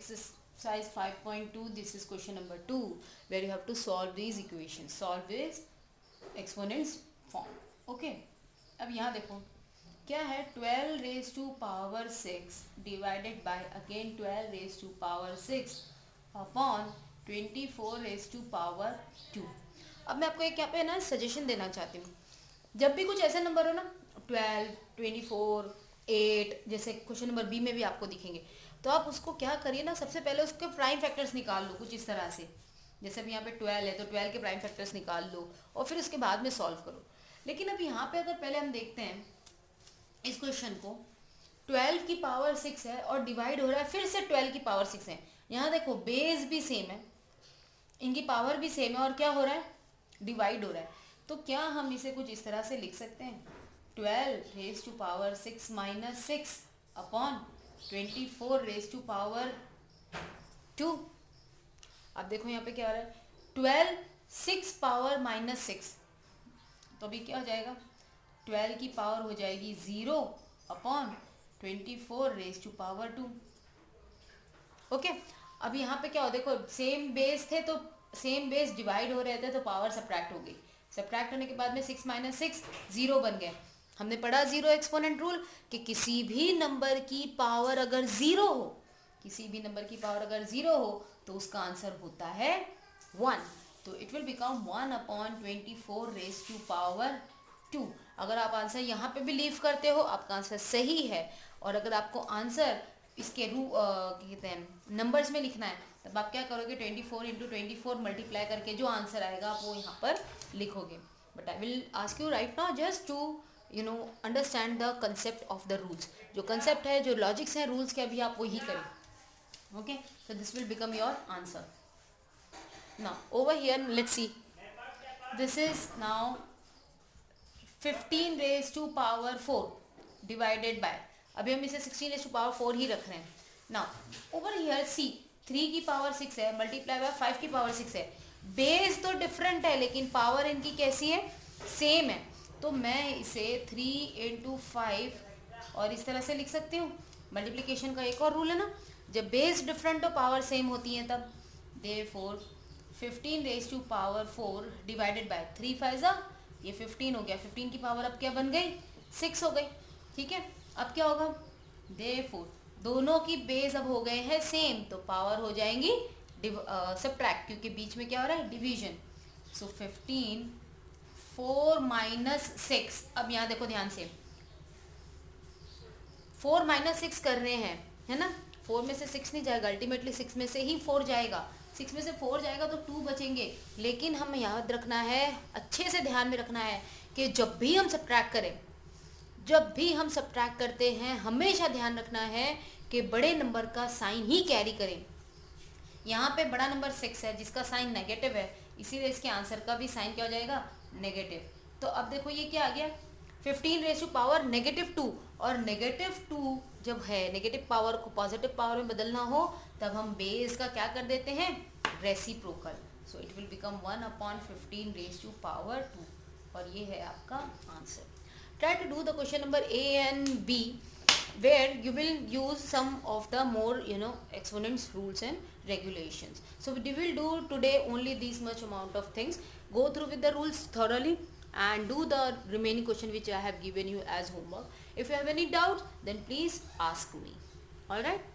exercise 5.2. This is question number 2 where you have to solve these equations. Solve this exponents form. Okay. अब यहाँ देखो क्या है 12 raised to power 6 divided by again 12 raised to power 6 upon 24 raised to power 2. अब मैं आपको एक यहाँ पे ना सजेशन देना चाहती हूँ. जब भी कुछ ऐसे नंबर हो ना 12, 24, 8 जैसे क्वेश्चन नंबर बी में भी आपको दिखेंगे, तो आप उसको क्या करिए ना, सबसे पहले उसके प्राइम फैक्टर्स निकाल लो कुछ इस तरह से. जैसे अभी यहाँ पे 12 है तो 12 के प्राइम फैक्टर्स निकाल लो और फिर उसके बाद में सॉल्व करो. लेकिन अब यहाँ पे अगर पहले हम देखते हैं इस क्वेश्चन को, 12 की पावर 6 है और डिवाइड हो रहा है फिर से 12 की पावर 6 है. यहाँ देखो बेस भी सेम है, इनकी पावर भी सेम है और क्या हो रहा है, डिवाइड हो रहा है. तो क्या हम इसे कुछ इस तरह से लिख सकते हैं 12 raise to power 6 minus 6 upon 24 raise to power 2. अब देखो यहाँ पे क्या हो रहा है 12 6 पावर माइनस 6, तो अभी क्या हो जाएगा 12 की पावर हो जाएगी 0 upon 24 raise to power 2. Okay. अब यहाँ पे क्या हो, देखो सेम बेस थे तो सेम बेस डिवाइड हो रहे थे तो पावर सब्ट्रैक्ट हो गई. सब्ट्रैक्ट होने के बाद में 6 माइनस 6 0 बन गए. हमने पढ़ा जीरो एक्सपोनेंट रूल कि किसी भी नंबर की पावर अगर 0 हो, किसी भी नंबर की पावर अगर 0 हो तो उसका आंसर होता है 1. तो it will become 1 upon 24 raise to power 2. अगर आप आंसर यहाँ पे बिलीव करते हो आपका आंसर सही है, और अगर आपको आंसर इसके कहते हैं नंबर्स में लिखना है तब आप क्या करोगे 24 इंटू 24 मल्टीप्लाई करके जो आंसर आएगा आप वो यहाँ पर लिखोगे. But I will ask you right now just to understand the concept of the rules. जो कंसेप्ट है, जो लॉजिक्स हैं रूल्स के, अभी आप वही करें. Okay. So this will become your answer. Now over here let's see, this is now 15 raise to power 4 divided by, अभी हम इसे 16 रेज टू पावर 4 ही रख रहे हैं. नाउ ओवर हियर सी 3 की पावर 6 है मल्टीप्लाई बाय 5 की पावर 6 है. बेस तो डिफरेंट है लेकिन पावर इनकी कैसी है, सेम है. तो मैं इसे 3 इंटू 5 और इस तरह से लिख सकती हूँ. मल्टीप्लिकेशन का एक और रूल है ना, जब बेस डिफरेंट हो पावर सेम होती है तब. Therefore 15 raise to power 4 divided by 3 5 ये 15 हो गया. 15 की पावर अब क्या बन गई, 6 हो गई. ठीक है. अब क्या होगा, देयरफॉर दोनों की बेस अब हो गए हैं सेम तो पावर हो जाएंगी सब्ट्रैक्ट, क्योंकि बीच में क्या हो रहा है, डिवीजन. सो 15 4 माइनस 6. अब यहाँ देखो ध्यान से 4 माइनस 6 कर रहे हैं, है ना. 4 में से 6 नहीं जाएगा, अल्टीमेटली 6 में से ही 4 जाएगा. 6 में से 4 जाएगा तो 2 बचेंगे. लेकिन हमें याद रखना है, अच्छे से ध्यान में रखना है कि जब भी हम सब्ट्रैक्ट करें, जब भी हम सब्ट्रैक्ट करते हैं हमेशा ध्यान रखना है कि बड़े नंबर का साइन ही कैरी करें. यहाँ पे बड़ा नंबर 6 है जिसका साइन नेगेटिव है, इसीलिए इसके आंसर का भी साइन क्या हो जाएगा, नेगेटिव. तो अब देखो ये क्या आ गया 15 रेज टू पावर -2, और -2 जब है, नेगेटिव पावर को पॉजिटिव पावर में बदलना हो तब हम बेस का क्या कर देते हैं, reciprocal. So it will become 1 upon 15 raise to power 2, और ये है आपका answer. Try to do the question number A and B where you will use some of the more exponents, rules and regulations. So we will do today only this much amount of things. Go through with the rules thoroughly and do the remaining question which I have given you as homework. If you have any doubts then please ask me. Alright.